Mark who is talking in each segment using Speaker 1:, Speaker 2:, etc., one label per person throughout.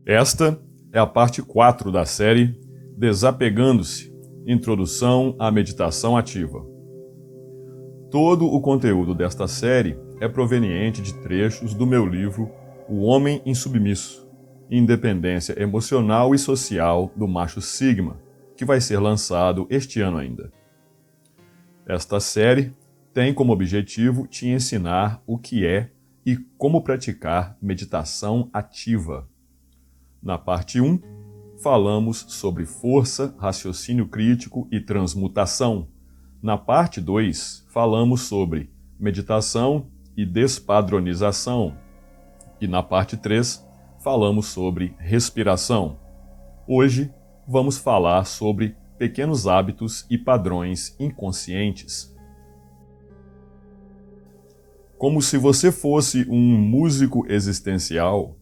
Speaker 1: Esta é a parte 4 da série Desapegando-se, Introdução à Meditação Ativa. Todo o conteúdo desta série é proveniente de trechos do meu livro O Homem Insubmisso, Independência Emocional e Social do Macho Sigma, que vai ser lançado este ano ainda. Esta série tem como objetivo te ensinar o que é e como praticar meditação ativa. Na parte 1, falamos sobre força, raciocínio crítico e transmutação. Na parte 2, falamos sobre meditação e despadronização. E na parte 3, falamos sobre respiração. Hoje, vamos falar sobre pequenos hábitos e padrões inconscientes. Como se você fosse um músico existencial,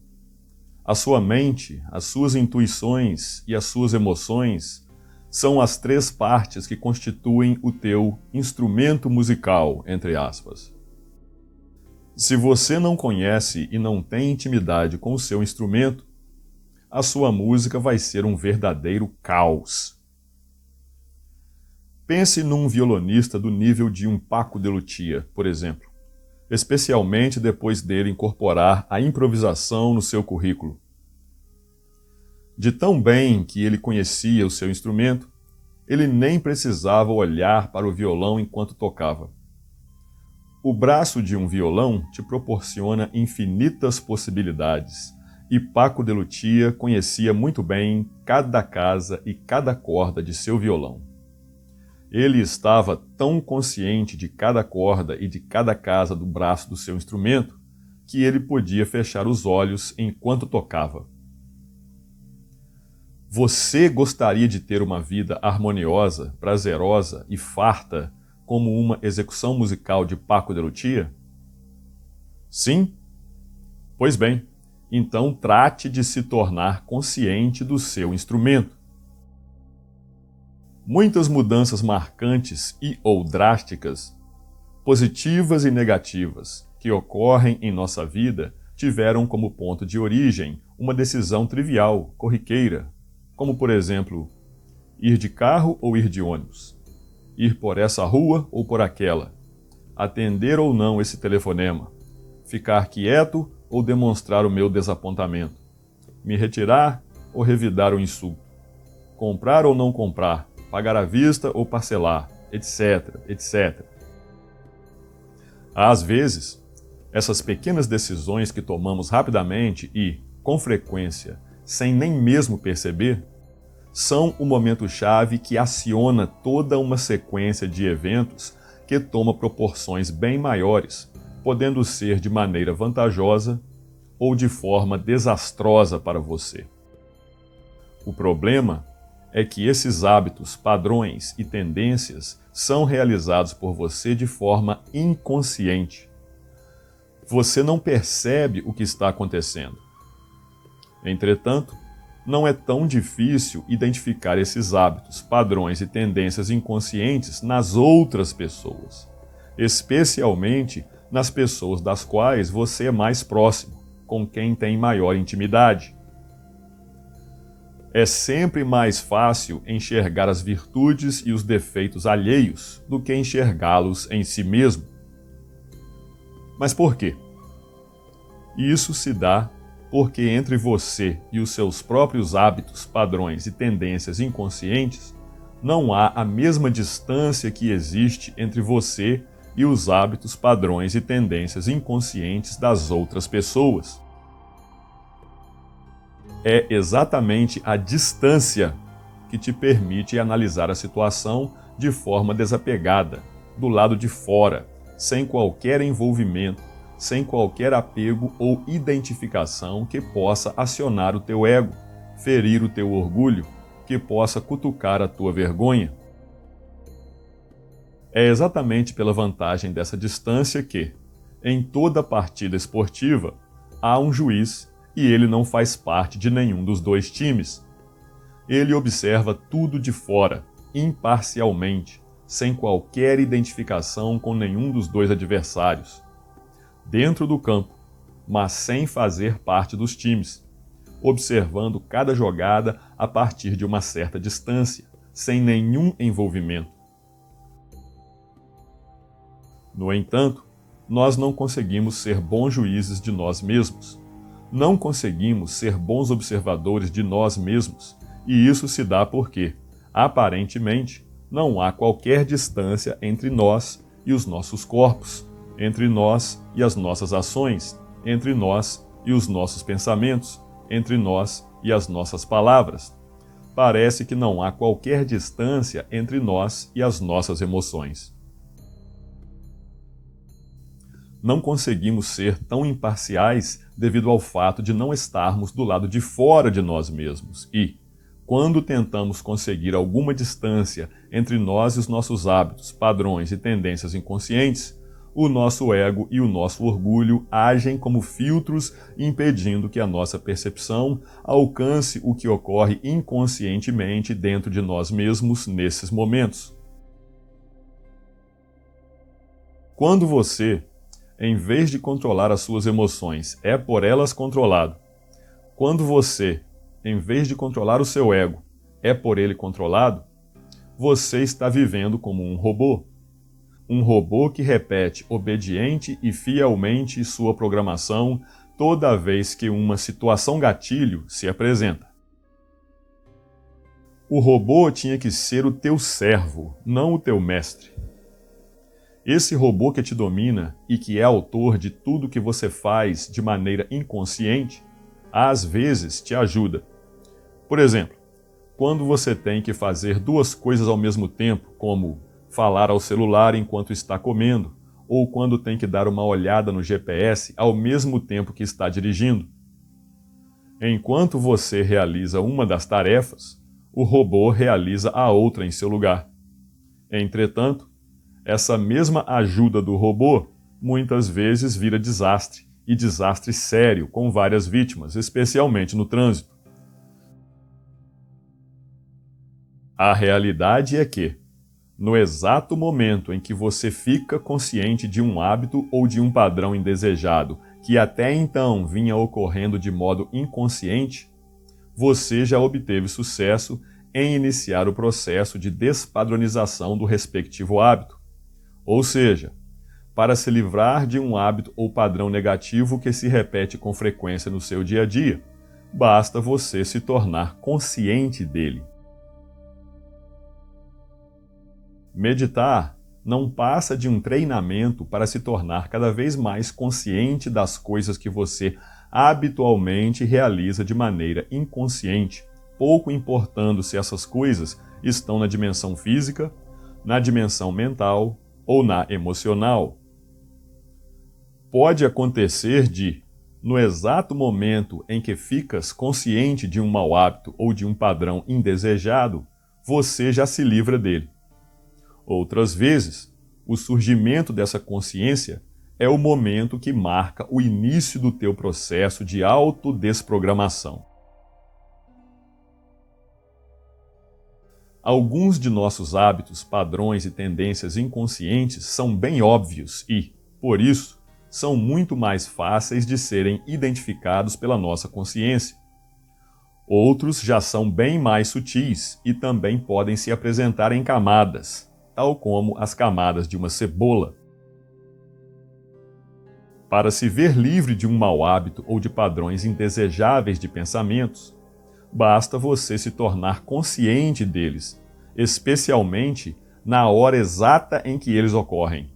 Speaker 1: a sua mente, as suas intuições e as suas emoções são as 3 partes que constituem o teu instrumento musical, entre aspas. Se você não conhece e não tem intimidade com o seu instrumento, a sua música vai ser um verdadeiro caos. Pense num violonista do nível de um Paco de Lucia, por exemplo, especialmente depois dele incorporar a improvisação no seu currículo. De tão bem que ele conhecia o seu instrumento, ele nem precisava olhar para o violão enquanto tocava. O braço de um violão te proporciona infinitas possibilidades, e Paco de Lucia conhecia muito bem cada casa e cada corda de seu violão. Ele estava tão consciente de cada corda e de cada casa do braço do seu instrumento que ele podia fechar os olhos enquanto tocava. Você gostaria de ter uma vida harmoniosa, prazerosa e farta como uma execução musical de Paco de Lucia? Sim? Pois bem, então trate de se tornar consciente do seu instrumento. Muitas mudanças marcantes ou drásticas, positivas e negativas, que ocorrem em nossa vida tiveram como ponto de origem uma decisão trivial, corriqueira, como por exemplo, ir de carro ou ir de ônibus, ir por essa rua ou por aquela, atender ou não esse telefonema, ficar quieto ou demonstrar o meu desapontamento, me retirar ou revidar o insulto, comprar ou não comprar, pagar à vista ou parcelar, etc, etc. Às vezes, essas pequenas decisões que tomamos rapidamente e, com frequência, sem nem mesmo perceber, são o momento-chave que aciona toda uma sequência de eventos que toma proporções bem maiores, podendo ser de maneira vantajosa ou de forma desastrosa para você. O problema é que esses hábitos, padrões e tendências são realizados por você de forma inconsciente. Você não percebe o que está acontecendo. Entretanto, não é tão difícil identificar esses hábitos, padrões e tendências inconscientes nas outras pessoas, especialmente nas pessoas das quais você é mais próximo, com quem tem maior intimidade. É sempre mais fácil enxergar as virtudes e os defeitos alheios do que enxergá-los em si mesmo. Mas por quê? Isso se dá porque entre você e os seus próprios hábitos, padrões e tendências inconscientes, não há a mesma distância que existe entre você e os hábitos, padrões e tendências inconscientes das outras pessoas. É exatamente a distância que te permite analisar a situação de forma desapegada, do lado de fora, sem qualquer envolvimento, sem qualquer apego ou identificação que possa acionar o teu ego, ferir o teu orgulho, que possa cutucar a tua vergonha. É exatamente pela vantagem dessa distância que, em toda partida esportiva, há um juiz e ele não faz parte de nenhum dos 2 times. Ele observa tudo de fora, imparcialmente, sem qualquer identificação com nenhum dos 2 adversários. Dentro do campo, mas sem fazer parte dos times, observando cada jogada a partir de uma certa distância, sem nenhum envolvimento. No entanto, nós não conseguimos ser bons juízes de nós mesmos. Não conseguimos ser bons observadores de nós mesmos, e isso se dá porque, aparentemente, não há qualquer distância entre nós e os nossos corpos, entre nós e as nossas ações, entre nós e os nossos pensamentos, entre nós e as nossas palavras. Parece que não há qualquer distância entre nós e as nossas emoções. Não conseguimos ser tão imparciais devido ao fato de não estarmos do lado de fora de nós mesmos e, quando tentamos conseguir alguma distância entre nós e os nossos hábitos, padrões e tendências inconscientes, o nosso ego e o nosso orgulho agem como filtros, impedindo que a nossa percepção alcance o que ocorre inconscientemente dentro de nós mesmos nesses momentos. Quando você, em vez de controlar as suas emoções, é por elas controlado, quando você, em vez de controlar o seu ego, é por ele controlado, você está vivendo como um robô. Um robô que repete obediente e fielmente sua programação toda vez que uma situação gatilho se apresenta. O robô tinha que ser o teu servo, não o teu mestre. Esse robô que te domina e que é autor de tudo que você faz de maneira inconsciente, às vezes te ajuda. Por exemplo, quando você tem que fazer duas coisas ao mesmo tempo, como falar ao celular enquanto está comendo, ou quando tem que dar uma olhada no GPS ao mesmo tempo que está dirigindo. Enquanto você realiza uma das tarefas, o robô realiza a outra em seu lugar. Entretanto, essa mesma ajuda do robô muitas vezes vira desastre, e desastre sério, com várias vítimas, especialmente no trânsito. A realidade é que, no exato momento em que você fica consciente de um hábito ou de um padrão indesejado que até então vinha ocorrendo de modo inconsciente, você já obteve sucesso em iniciar o processo de despadronização do respectivo hábito. Ou seja, para se livrar de um hábito ou padrão negativo que se repete com frequência no seu dia a dia, basta você se tornar consciente dele. Meditar não passa de um treinamento para se tornar cada vez mais consciente das coisas que você habitualmente realiza de maneira inconsciente, pouco importando se essas coisas estão na dimensão física, na dimensão mental ou na emocional. Pode acontecer de, no exato momento em que ficas consciente de um mau hábito ou de um padrão indesejado, você já se livra dele. Outras vezes, o surgimento dessa consciência é o momento que marca o início do teu processo de autodesprogramação. Alguns de nossos hábitos, padrões e tendências inconscientes são bem óbvios e, por isso, são muito mais fáceis de serem identificados pela nossa consciência. Outros já são bem mais sutis e também podem se apresentar em camadas, tal como as camadas de uma cebola. Para se ver livre de um mau hábito ou de padrões indesejáveis de pensamentos, basta você se tornar consciente deles, especialmente na hora exata em que eles ocorrem.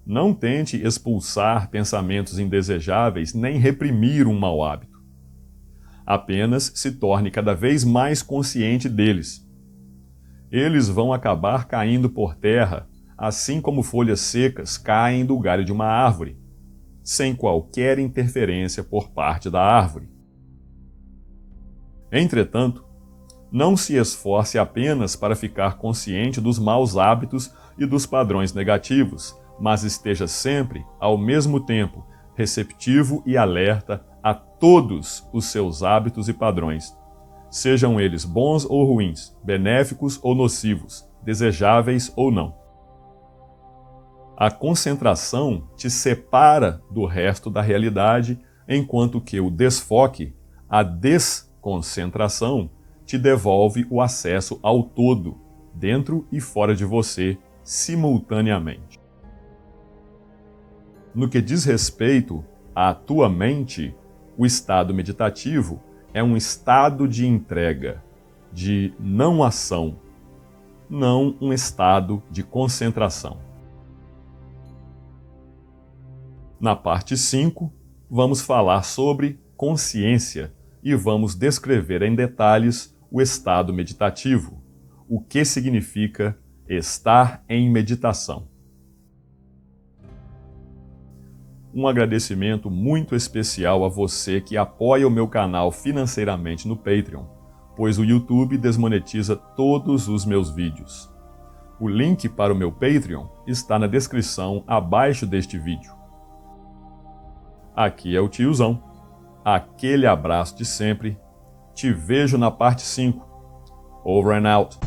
Speaker 1: Não tente expulsar pensamentos indesejáveis nem reprimir um mau hábito. Apenas se torne cada vez mais consciente deles. Eles vão acabar caindo por terra, assim como folhas secas caem do galho de uma árvore, sem qualquer interferência por parte da árvore. Entretanto, não se esforce apenas para ficar consciente dos maus hábitos e dos padrões negativos, mas esteja sempre, ao mesmo tempo, receptivo e alerta a todos os seus hábitos e padrões, sejam eles bons ou ruins, benéficos ou nocivos, desejáveis ou não. A concentração te separa do resto da realidade, enquanto que o desfoque, a desconcentração, te devolve o acesso ao todo, dentro e fora de você, simultaneamente. No que diz respeito à tua mente, o estado meditativo é um estado de entrega, de não ação, não um estado de concentração. Na parte 5, vamos falar sobre consciência e vamos descrever em detalhes o estado meditativo, o que significa estar em meditação. Um agradecimento muito especial a você que apoia o meu canal financeiramente no Patreon, pois o YouTube desmonetiza todos os meus vídeos. O link para o meu Patreon está na descrição abaixo deste vídeo. Aqui é o tiozão. Aquele abraço de sempre. Te vejo na parte 5. Over and out.